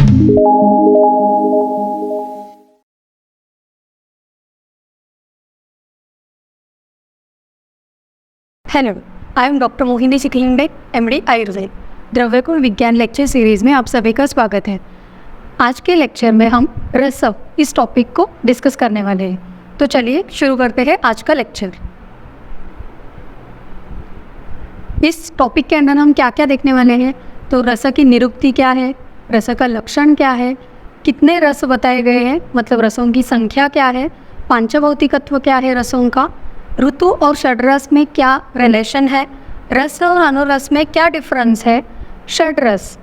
Hello, I am doctor Mohini Chikhalingde, MD Ayurveda. Dravyaguna Vigyan lecture series में आप सभी का स्वागत है। आज के लेक्चर में हम रसव इस टॉपिक को डिस्कस करने वाले हैं। तो चलिए शुरू करते हैं आज का लेक्चर। इस टॉपिक के अंदर हम क्या क्या देखने वाले हैं, तो रस की निरुक्ति क्या है, रस का लक्षण क्या है, कितने रस बताए गए हैं, मतलब रसों की संख्या क्या है, पांचभौतिकत्व क्या है रसों का, ऋतु और षड्रस में क्या रिलेशन है, रस और अनुरस में क्या डिफरेंस है, षड्रस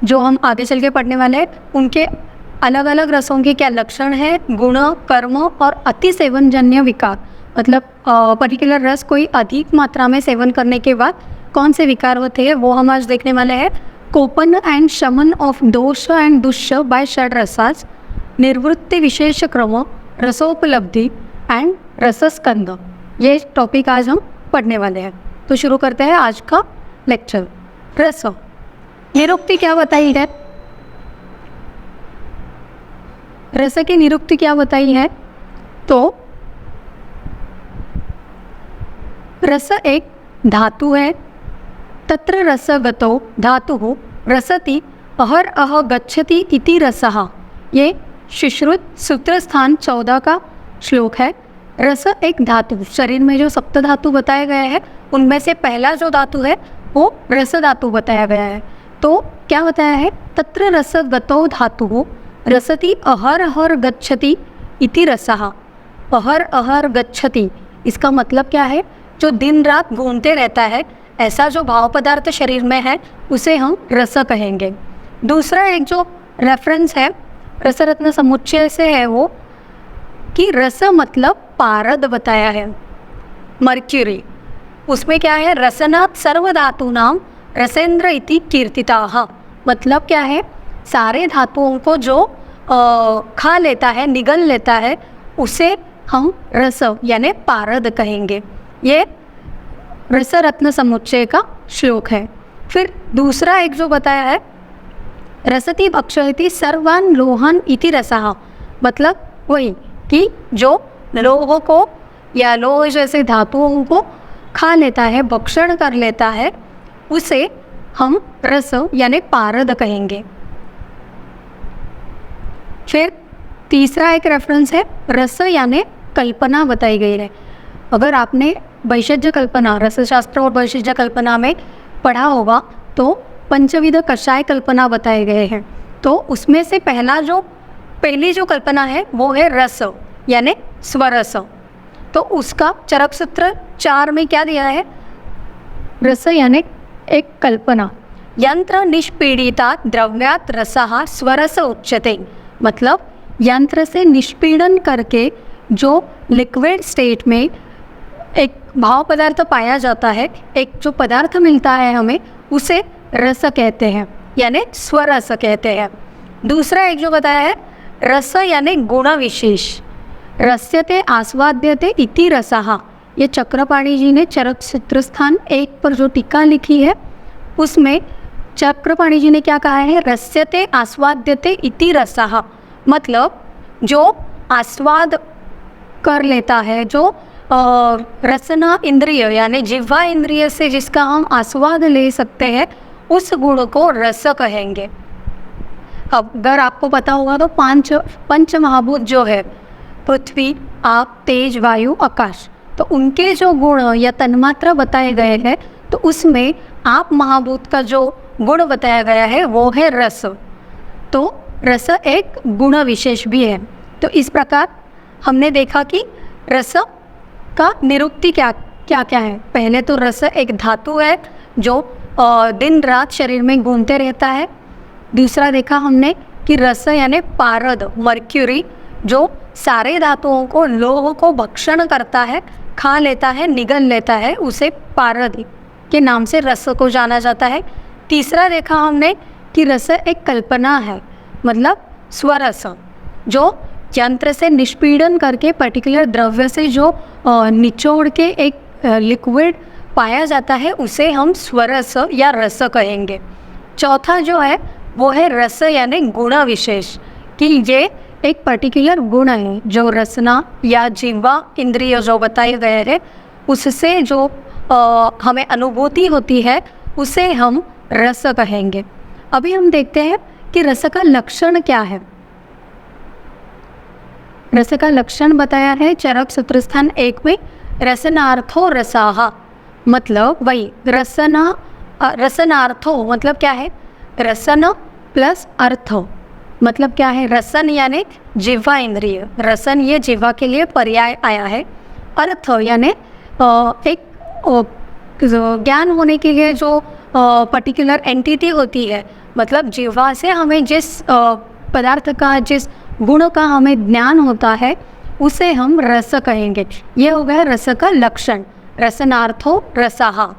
जो हम आगे चल के पढ़ने वाले हैं उनके अलग अलग रसों के क्या लक्षण है, गुण, कर्म और अति सेवनजन्य विकार, मतलब पर्टिकुलर रस कोई अधिक मात्रा में सेवन करने के बाद कौन से विकार होते हैं वो हम आज देखने वाले हैं। कोपन एंड शमन ऑफ दोष एंड दुष्य बाय षड्रसास, निर्वृत्ति विशेष क्रम, रसोपलब्धि एंड रसस्कंद, ये टॉपिक आज हम पढ़ने वाले हैं। तो शुरू करते हैं आज का लेक्चर। रस निरुक्ति क्या बताई है, रस की निरुक्ति क्या बताई है, तो रस एक धातु है। तत्र रसगतो धातु रसति अहर अह गच्छति इति रसः, ये सुश्रुत सूत्र स्थान 14 का श्लोक है। रस एक धातु, शरीर में जो सप्त धातु बताया गया है उनमें से पहला जो धातु है वो रस धातु बताया गया है। तो क्या बताया है, तत्र रसगतो धातु रसति अहर अहर गच्छति इति रसः। अहर अहर गच्छति इसका मतलब क्या है, जो दिन रात घूमते रहता है, ऐसा जो भाव पदार्थ शरीर में है उसे हम रस कहेंगे। दूसरा एक जो रेफरेंस है रसरत्न समुच्चय से है वो कि रस मतलब पारद बताया है, मर्क्यूरी। उसमें क्या है, रसनात् सर्व धातूनाम रसेंद्र इति कीर्तिताः, मतलब क्या है, सारे धातुओं को जो खा लेता है, निगल लेता है, उसे हम रस यानी पारद कहेंगे। ये रसरत्न समुच्चय का श्लोक है। फिर दूसरा एक जो बताया है, रसति भक्षयति सर्वान् लोहान् इति रसः, मतलब वही कि जो लोह को या लोह जैसे धातुओं को खा लेता है, भक्षण कर लेता है, उसे हम रस यानी पारद कहेंगे। फिर तीसरा एक रेफरेंस है, रस यानी कल्पना बताई गई है। अगर आपने वैशज्य कल्पना, रसशास्त्र और वैशज्य कल्पना में पढ़ा होगा तो पंचविध कषाय कल्पना बताए गए हैं। तो उसमें से पहली जो कल्पना है वो है रस यानी स्वरस। तो उसका चरक सूत्र 4 में क्या दिया है, रस यानी एक कल्पना, यंत्र निष्पीड़िता द्रव्यात् रसः स्वरस उच्यते, मतलब यंत्र से निष्पीड़न करके जो लिक्विड स्टेट में एक भाव पदार्थ पाया जाता है, एक जो पदार्थ मिलता है हमें, उसे रस कहते हैं यानी स्वरस कहते हैं। दूसरा एक जो बताया है, रस यानी गुण विशेष, रस्यते आस्वाद्यते इति रसः, ये चक्रपाणी जी ने चरक सूत्र स्थान 1 पर जो टीका लिखी है उसमें चक्रपाणी जी ने क्या कहा है, रस्यते आस्वाद्यते इति रसः, मतलब जो आस्वाद कर लेता है, जो रसना इंद्रिय यानी जिह्वा इंद्रिय से जिसका हम आस्वाद ले सकते हैं, उस गुण को रस कहेंगे। अब अगर आपको पता होगा तो पंच महाभूत जो है, पृथ्वी, आप, तेज, वायु, आकाश, तो उनके जो गुण या तन्मात्रा बताए गए हैं, तो उसमें आप महाभूत का जो गुण बताया गया है वो है रस। तो रस एक गुण विशेष भी है। तो इस प्रकार हमने देखा कि रस का निरुक्ति क्या क्या है। पहले तो रस एक धातु है जो दिन रात शरीर में घूमते रहता है। दूसरा देखा हमने कि रस यानी पारद, मर्क्यूरी, जो सारे धातुओं को, लोह को भक्षण करता है, खा लेता है, निगल लेता है, उसे पारद के नाम से रस को जाना जाता है। तीसरा देखा हमने कि रस एक कल्पना है, मतलब स्वरस, जो यंत्र से निष्पीड़न करके पर्टिकुलर द्रव्य से जो निचोड़ के एक लिक्विड पाया जाता है उसे हम स्वरस या रस कहेंगे। चौथा जो है वो है रस यानी गुण विशेष, कि ये एक पर्टिकुलर गुण है जो रसना या जिह्वा इंद्रिय जो बताए गए हैं उससे जो हमें अनुभूति होती है उसे हम रस कहेंगे। अभी हम देखते हैं कि रस का लक्षण क्या है। रस का लक्षण बताया है चरक सूत्र स्थान 1 में, रसनार्थो रसाहा, मतलब वही रसनार्थो मतलब क्या है, रसन प्लस अर्थ मतलब क्या है, रसन यानी जिह्वा इंद्रिय, रसन ये जिह्वा के लिए पर्याय आया है, अर्थ यानी एक ज्ञान होने के लिए जो पर्टिकुलर एंटिटी होती है, मतलब जिह्वा से हमें जिस पदार्थ का, जिस गुण का हमें ज्ञान होता है उसे हम रस कहेंगे। ये हो गया रस का लक्षण। रसनार्थो रसाहा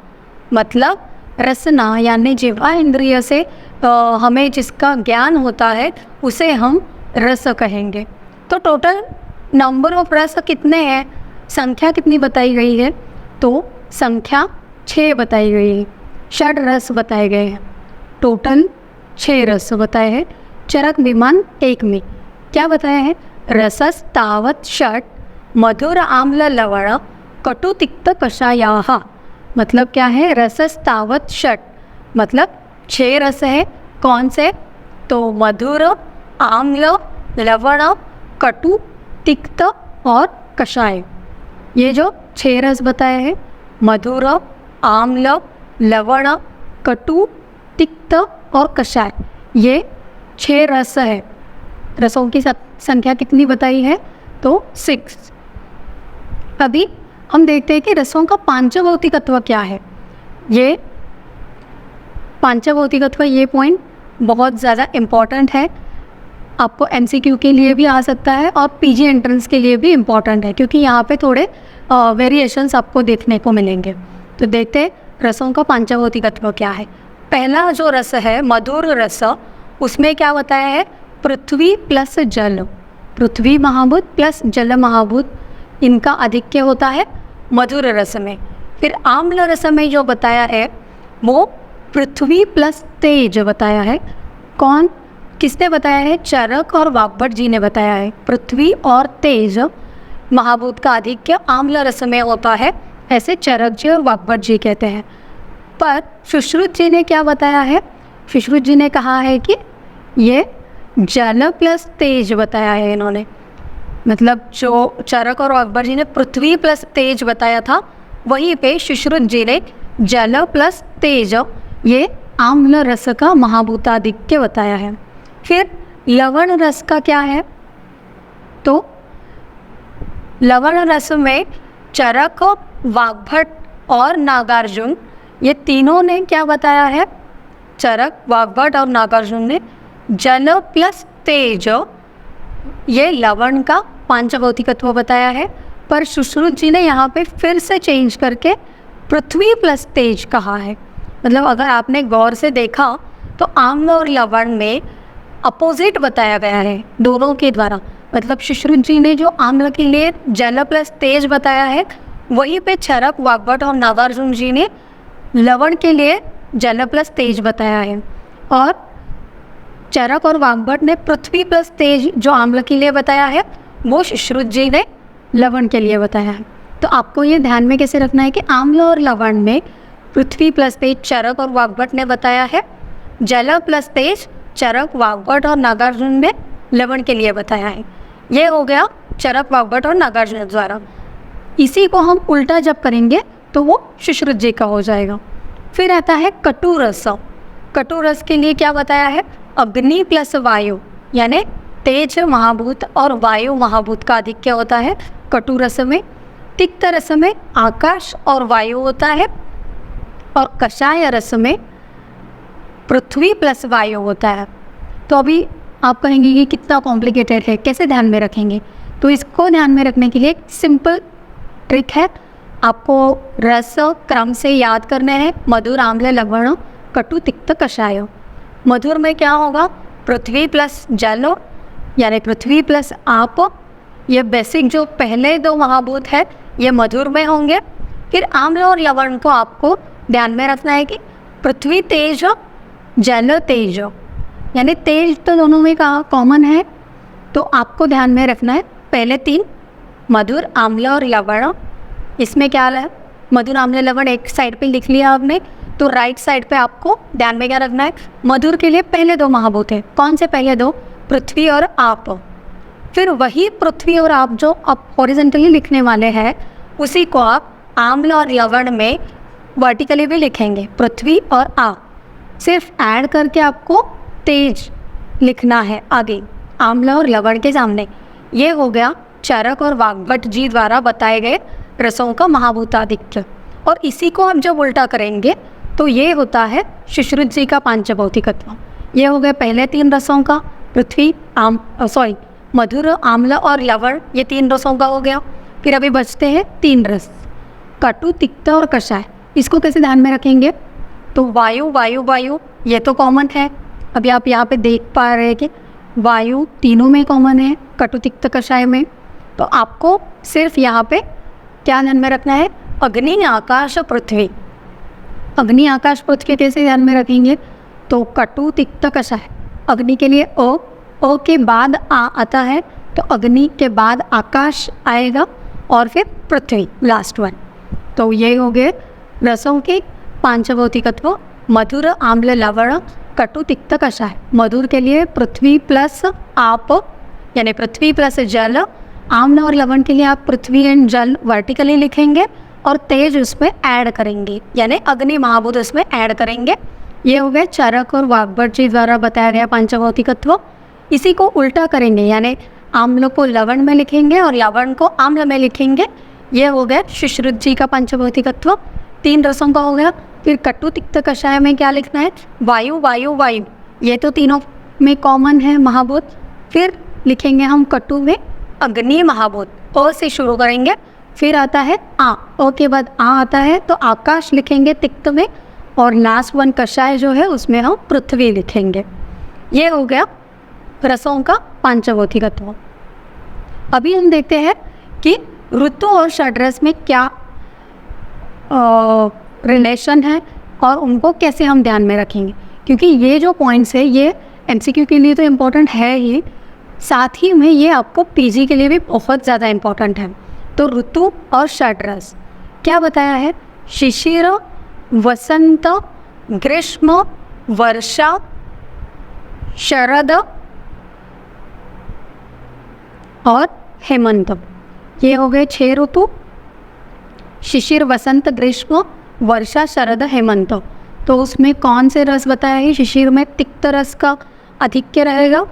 मतलब रसना यानी जिह्वा इंद्रिय से हमें जिसका ज्ञान होता है उसे हम रस कहेंगे। तो टोटल नंबर ऑफ रस कितने हैं, संख्या कितनी बताई गई है, तो संख्या 6 बताई गई है, 6 रस बताए गए हैं, टोटल 6 रस बताए हैं। चरक विमान 1 में क्या बताया है, रसस तावत षट मधुर आम्ल लवण कटु तिक्त कषायाः, मतलब क्या है, रसस तावत षट मतलब 6 रस है, कौन से, तो मधुर, आम्ल, लवण, कटु, तिक्त और कषाय। ये जो 6 रस बताए हैं, मधुर, आम्ल, लवण, कटु, तिक्त और कषाय, ये 6 रस है। रसों की संख्या कितनी बताई है, तो 6। अभी हम देखते हैं कि रसों का पांचभौतिकत्व क्या है। ये पांचभौतिकत्व, ये पॉइंट बहुत ज़्यादा इम्पॉर्टेंट है, आपको एमसीक्यू के लिए भी आ सकता है और पीजी एंट्रेंस के लिए भी इम्पॉर्टेंट है, क्योंकि यहाँ पे थोड़े वेरिएशंस आपको देखने को मिलेंगे। तो देखते हैं रसों का पांचभौतिकत्व क्या है। पहला जो रस है मधुर रस, उसमें क्या बताया है, पृथ्वी प्लस जल, पृथ्वी महाभूत प्लस जल महाभूत, इनका आधिक्य होता है मधुर रस में। फिर आम्ल रस में जो बताया है वो पृथ्वी प्लस तेज बताया है। कौन, किसने बताया है, चरक और वाग्भट जी ने बताया है। पृथ्वी और तेज महाभूत का आधिक्य आम्ल रस में होता है, ऐसे चरक जी और वाग्भट जी कहते हैं। पर सुश्रुत जी ने क्या बताया है, सुश्रुत जी ने कहा है कि ये जल प्लस तेज बताया है इन्होंने, मतलब जो चरक और वाग्भट जी ने पृथ्वी प्लस तेज बताया था, वहीं पे सुश्रुत जी ने जल प्लस तेज, ये आम्ल रस का महाभूताधिक्य बताया है। फिर लवण रस का क्या है, तो लवण रस में चरक, वाग्भट और नागार्जुन, ये तीनों ने क्या बताया है, चरक, वाग्भट और नागार्जुन ने जल प्लस तेज, ये लवण का पांचभौतिकत्व बताया है। पर सुश्रुत जी ने यहाँ पे फिर से चेंज करके पृथ्वी प्लस तेज कहा है। मतलब अगर आपने गौर से देखा तो आम्ल और लवण में अपोजिट बताया गया है दोनों के द्वारा। मतलब सुश्रुत जी ने जो आम्ल के लिए जल प्लस तेज बताया है, वहीं पे चरक, वाग्भट और नागार्जुन जी ने लवण के लिए जल प्लस तेज बताया है। और चरक और वाग्भट ने पृथ्वी प्लस तेज जो आम्ल के लिए बताया है, वो सुश्रुत जी ने लवण के लिए बताया है। तो आपको ये ध्यान में कैसे रखना है कि आम्ल और लवण में पृथ्वी प्लस तेज चरक और वाग्भट ने बताया है, जल प्लस तेज चरक, वाग्भट और नागार्जुन ने लवण के लिए बताया है। ये हो गया चरक, वाग्भट और नागार्जुन द्वारा। इसी को हम उल्टा जब करेंगे तो वो सुश्रुत जी का हो जाएगा। फिर आता है कटु रस। कटु रस के लिए क्या बताया है, अग्नि प्लस वायु, यानी तेज महाभूत और वायु महाभूत का आधिक्य होता है कटु रस में। तिक्त रस में आकाश और वायु होता है, और कषाय रस में पृथ्वी प्लस वायु होता है। तो अभी आप कहेंगे कि कितना कॉम्प्लिकेटेड है, कैसे ध्यान में रखेंगे, तो इसको ध्यान में रखने के लिए एक सिंपल ट्रिक है, आपको रस क्रम से याद करने हैं, मधुर, आम्ल, लवण, कटु, तिक्त, कषाय। मधुर में क्या होगा, पृथ्वी प्लस जल यानी पृथ्वी प्लस आप, ये बेसिक जो पहले 2 महाभूत है ये मधुर में होंगे। फिर आम्ल और लवण को आपको ध्यान में रखना है कि पृथ्वी तेज, जल तेज, यानी तेज तो दोनों में का कॉमन है, तो आपको ध्यान में रखना है पहले 3 मधुर, आम्ल और लवण। इसमें क्या है, मधुर, आम्ल, लवण एक साइड पे लिख लिया आपने, तो राइट साइड पे आपको ध्यान में क्या रखना है, मधुर के लिए पहले 2 महाभूत हैं। कौन से पहले 2? पृथ्वी और आप। फिर वही पृथ्वी और आप जो आप हॉरिजेंटली लिखने वाले हैं उसी को आप आम्ल और लवण में वर्टिकली भी लिखेंगे, पृथ्वी और आप। सिर्फ ऐड करके आपको तेज लिखना है आगे आम्ल और लवण के सामने। ये हो गया चरक और वाग्भट जी द्वारा बताए गए रसों का महाभूताधिक्य। और इसी को हम जब उल्टा करेंगे तो ये होता है सुश्रुत जी का पांचभौतिकत्व। ये हो गए पहले 3 रसों का, पृथ्वी, मधुर, आम्ल और लवण, ये 3 रसों का हो गया। फिर अभी बचते हैं 3 रस, कटु, तिक्त और कषाय। इसको कैसे ध्यान में रखेंगे, तो वायु, वायु, वायु ये तो कॉमन है। अभी आप यहाँ पे देख पा रहे हैं कि वायु तीनों में कॉमन है, कटु, तिक्त, कषाय में। तो आपको सिर्फ यहाँ पे क्या ध्यान में रखना है, अग्नि, आकाश, पृथ्वी। अग्नि, आकाश, पृथ्वी कैसे ध्यान में रखेंगे, तो कटु, तिक्त, कषाय। अग्नि के लिए ओ के बाद आ आता है, तो अग्नि के बाद आकाश आएगा और फिर पृथ्वी लास्ट वन। तो ये हो गए रसों के पांचभौतिकत्व, मधुर, आम्ल, लवण, कटु, तिक्त, कषाय। मधुर के लिए पृथ्वी प्लस आप यानी पृथ्वी प्लस जल। आम्ल और लवण के लिए आप पृथ्वी एंड जल वर्टिकली लिखेंगे और तेज उसमें ऐड करेंगे, यानी अग्नि महाभूत उसमें ऐड करेंगे। ये हो गए चरक और वाग्भट जी द्वारा बताया गया पांचभौतिकत्व। इसी को उल्टा करेंगे, यानी आम्ल को लवण में लिखेंगे और लवण को आम्ल में लिखेंगे। ये हो गया सुश्रुत जी का पंचभौतिकत्व। 3 रसों का हो गया। फिर कटु, तिक्त, कषाय में क्या लिखना है, वायु, वायु, वायु। ये तो तीनों में कॉमन है महाभूत। फिर लिखेंगे हम कटु में अग्नि महाभूत, ओ से शुरू करेंगे। फिर आता है आ, ओ के बाद आ आता है तो आकाश लिखेंगे तिक्त में, और लास्ट वन कषाय जो है उसमें हम पृथ्वी लिखेंगे। ये हो गया रसों का पांचभौतिकत्व। अभी हम देखते हैं कि ऋतु और षड्रस में क्या रिलेशन है और उनको कैसे हम ध्यान में रखेंगे, क्योंकि ये जो पॉइंट्स है ये एमसीक्यू के लिए तो इम्पोर्टेंट है ही, साथ ही में ये आपको पीजी के लिए भी बहुत ज़्यादा इम्पोर्टेंट है। तो ऋतु और षड्रस क्या बताया है, शिशिर, वसंत, ग्रीष्म, वर्षा, शरद और हेमंत। ये हो गए 6 ऋतु, शिशिर, वसंत, ग्रीष्म, वर्षा, शरद, हेमंत। तो उसमें कौन से रस बताया है, शिशिर में तिक्त रस का आधिक्य रहेगा,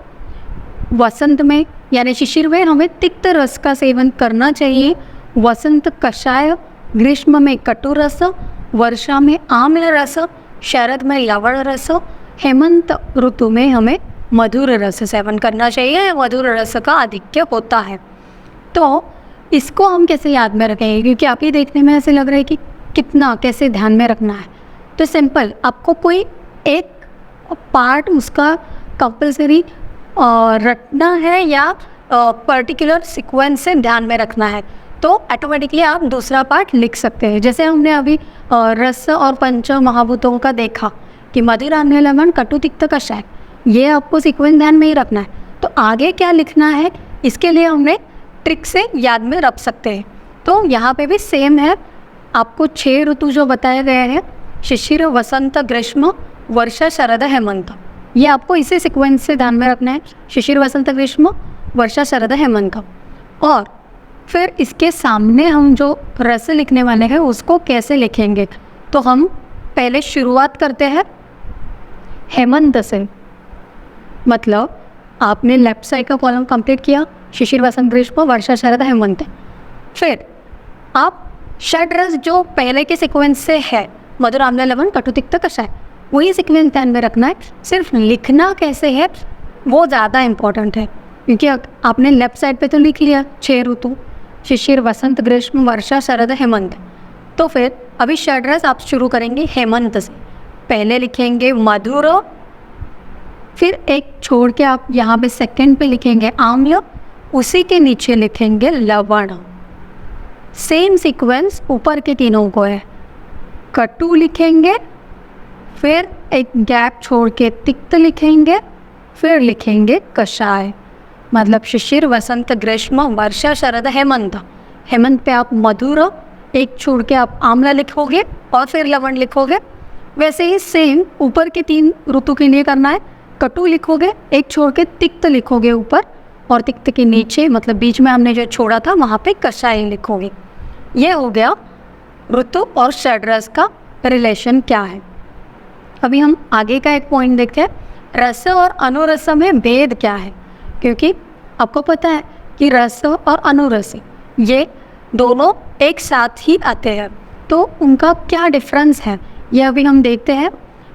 वसंत में यानी शिशिर में हमें तिक्त रस का सेवन करना चाहिए, वसंत कषाय, ग्रीष्म में कटु रस, वर्षा में आम्ल रस, शरद में लवण रस, हेमंत ऋतु में हमें मधुर रस सेवन करना चाहिए, मधुर रस का आधिक्य होता है। तो इसको हम कैसे याद में रखेंगे, क्योंकि आप ही देखने में ऐसे लग रहा है कि कितना कैसे ध्यान में रखना है। तो सिंपल, आपको कोई एक पार्ट उसका कंपल्सरी रटना है या पर्टिकुलर सीक्वेंस से ध्यान में रखना है, तो ऑटोमेटिकली आप दूसरा पार्ट लिख सकते हैं। जैसे हमने अभी रस और पंच महाभूतों का देखा कि मधुर, आम्ल, लवण, कटु, तिक्त, कषाय, ये आपको सीक्वेंस ध्यान में ही रखना है। तो आगे क्या लिखना है इसके लिए हमने ट्रिक से याद में रख सकते हैं। तो यहाँ पे भी सेम है, आपको 6 ऋतु जो बताए गए हैं, शिशिर, वसंत, ग्रीष्म, वर्षा, शरद, हेमंत, ये आपको इसी सीक्वेंस से ध्यान में रखना है, शिशिर, वसंत, ग्रीष्म, वर्षा, शरद, हेमंत। और फिर इसके सामने हम जो रस लिखने वाले हैं उसको कैसे लिखेंगे, तो हम पहले शुरुआत करते हैं हेमंत से। मतलब आपने लेफ्ट साइड का कॉलम कंप्लीट किया, शिशिर, वसंत, ग्रीष्म, वर्षा, शरद, हेमंत। फिर आप षड्रस जो पहले के सीक्वेंस से है, मधुर, आम्ल, लवण, कटु, तिक्त, कषाय, वही सीक्वेंस ध्यान में रखना है। सिर्फ लिखना कैसे है वो ज़्यादा इम्पॉर्टेंट है, क्योंकि आपने लेफ्ट साइड पे तो लिख लिया 6 ऋतु, शिशिर, वसंत, ग्रीष्म, वर्षा, शरद, हेमंत। तो फिर अभी षड्रस आप शुरू करेंगे हेमंत से। पहले लिखेंगे मधुर, फिर एक छोड़ के आप यहाँ पे सेकंड पे लिखेंगे आम्ल, उसी के नीचे लिखेंगे लवण। सेम सीक्वेंस ऊपर के तीनों को है, कटु लिखेंगे, फिर एक गैप छोड़ के तिक्त लिखेंगे, फिर लिखेंगे कषाय। मतलब शिशिर, वसंत, ग्रीष्म, वर्षा, शरद, हेमंत। हेमंत पे आप मधुर एक छोड़ के आप आम्ल लिखोगे और फिर लवण लिखोगे। वैसे ही सेम ऊपर के 3 ऋतु के लिए करना है। कटु लिखोगे, एक छोड़ के तिक्त लिखोगे ऊपर, और तिक्त के नीचे मतलब बीच में हमने जो छोड़ा था वहाँ पे कषाय लिखोगे। ये हो गया ऋतु और षड्रस का रिलेशन क्या है। अभी हम आगे का एक पॉइंट देखते हैं, रस और अनुरस में भेद क्या है। क्योंकि आपको पता है कि रस और अनुरस ये दोनों एक साथ ही आते हैं, तो उनका क्या डिफरेंस है ये अभी हम देखते हैं।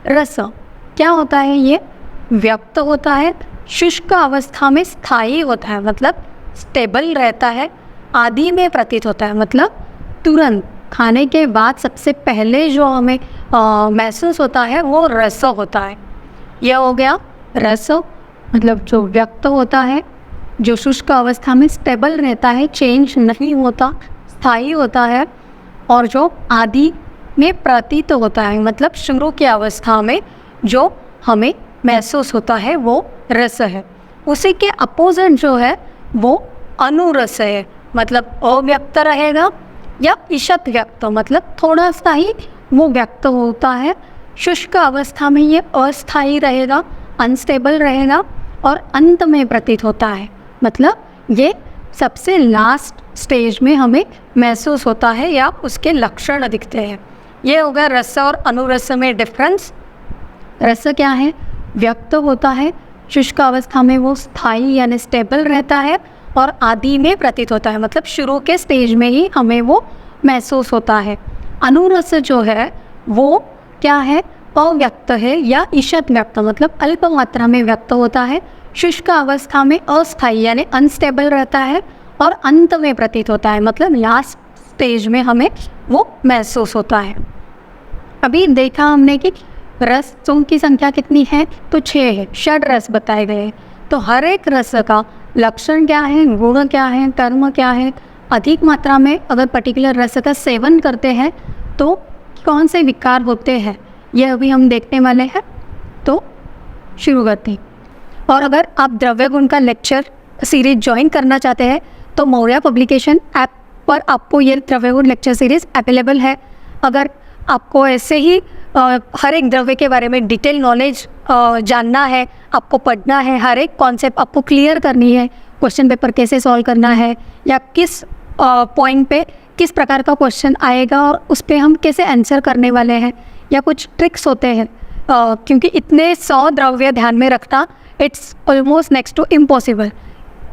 रस क्या होता है, ये व्यक्त होता है, शुष्क अवस्था में स्थायी होता है, मतलब स्टेबल रहता है, आदि में प्रतीत होता है, मतलब तुरंत खाने के बाद सबसे पहले जो हमें महसूस होता है वो रस होता है। यह हो गया रस, मतलब जो व्यक्त होता है, जो शुष्क अवस्था में स्टेबल रहता है, चेंज नहीं होता, स्थायी होता है, और जो आदि में प्रतीत होता है, मतलब शुरू की अवस्था में जो हमें महसूस होता है वो रस है। उसी के अपोजिट जो है वो अनुरस है, मतलब अव्यक्त रहेगा, या ईशत व्यक्त, मतलब थोड़ा सा ही वो व्यक्त होता है। शुष्क अवस्था में ये अस्थायी रहेगा, अनस्टेबल रहेगा, और अंत में प्रतीत होता है, मतलब ये सबसे लास्ट स्टेज में हमें महसूस होता है या उसके लक्षण दिखते हैं। ये होगा रस और अनुरस में डिफरेंस। रस क्या है, व्यक्त होता है, शुष्क अवस्था में वो स्थायी यानी स्टेबल रहता है, और आदि में प्रतीत होता है, मतलब शुरू के स्टेज में ही हमें वो महसूस होता है। अनुरस जो है वो क्या है, अव्यक्त है या ईशत व्यक्त, मतलब अल्प मात्रा में व्यक्त होता है, शुष्क अवस्था में अस्थायी यानी अनस्टेबल रहता है, और अंत में प्रतीत होता है, मतलब लास्ट स्टेज में हमें वो महसूस होता है। अभी देखा हमने कि रसों की संख्या कितनी है, तो 6 है, षड रस बताए गए हैं। तो हर एक रस का लक्षण क्या है, गुण क्या है, कर्म क्या है, अधिक मात्रा में अगर पर्टिकुलर रस का सेवन करते हैं तो कौन से विकार होते हैं, ये अभी हम देखने वाले हैं। तो शुरू करते हैं। और अगर आप द्रव्य गुण का लेक्चर सीरीज ज्वाइन करना चाहते हैं तो मौर्या पब्लिकेशन ऐप पर आपको ये द्रव्य गुण लेक्चर सीरीज़ अवेलेबल है। अगर आपको ऐसे ही हर एक द्रव्य के बारे में डिटेल नॉलेज जानना है, आपको पढ़ना है, हर एक कॉन्सेप्ट आपको क्लियर करनी है, क्वेश्चन पेपर कैसे सॉल्व करना है, या किस पॉइंट पे किस प्रकार का क्वेश्चन आएगा और उस पर हम कैसे आंसर करने वाले हैं, या कुछ ट्रिक्स होते हैं, क्योंकि इतने 100 द्रव्य ध्यान में रखना it's almost next to impossible,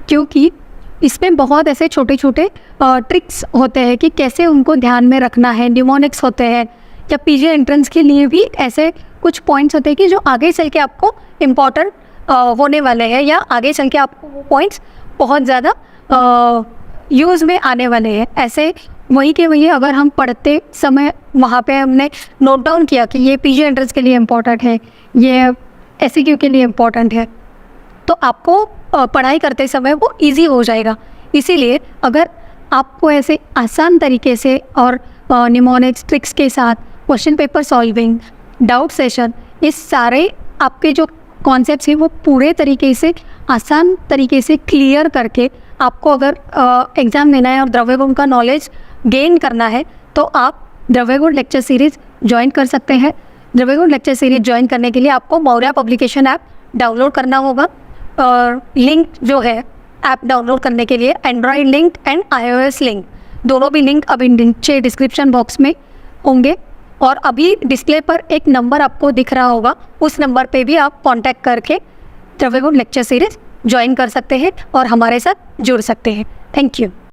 क्योंकि इसमें बहुत ऐसे छोटे छोटे ट्रिक्स होते हैं कि कैसे उनको ध्यान में रखना है। न्यूमोनिक्स होते हैं, या पीजी एंट्रेंस के लिए भी ऐसे कुछ पॉइंट्स होते हैं कि जो आगे चल के आपको इम्पॉर्टेंट होने वाले हैं, या आगे चल के आपको वो पॉइंट्स बहुत ज़्यादा यूज़ में आने वाले हैं। ऐसे वही के वही अगर हम पढ़ते समय वहाँ पे हमने नोट डाउन किया कि ये पीजी एंट्रेंस के लिए इम्पॉर्टेंट है, ये एसईक्यू के लिए इम्पॉर्टेंट है, तो आपको पढ़ाई करते समय वो इजी हो जाएगा। इसीलिए अगर आपको ऐसे आसान तरीके से और निमोनिक्स ट्रिक्स के साथ question paper solving, doubt session, इस सारे आपके जो कॉन्सेप्ट्स हैं वो पूरे तरीके से आसान तरीके से क्लियर करके आपको अगर एग्ज़ाम देना है और द्रव्य गुण का नॉलेज गेन करना है तो आप द्रव्य गुण लेक्चर सीरीज़ ज्वाइन कर सकते हैं। द्रव्य गुण लेक्चर सीरीज़ ज्वाइन करने के लिए आपको मौर्या पब्लिकेशन ऐप डाउनलोड करना होगा, और लिंक जो है ऐप डाउनलोड करने के लिए Android link and iOS link, दोनों भी लिंक अभी नीचे डिस्क्रिप्शन बॉक्स में होंगे। और अभी डिस्प्ले पर एक नंबर आपको दिख रहा होगा, उस नंबर पे भी आप कांटेक्ट करके द्रव्य गुण लेक्चर सीरीज़ ज्वाइन कर सकते हैं और हमारे साथ जुड़ सकते हैं। Thank you.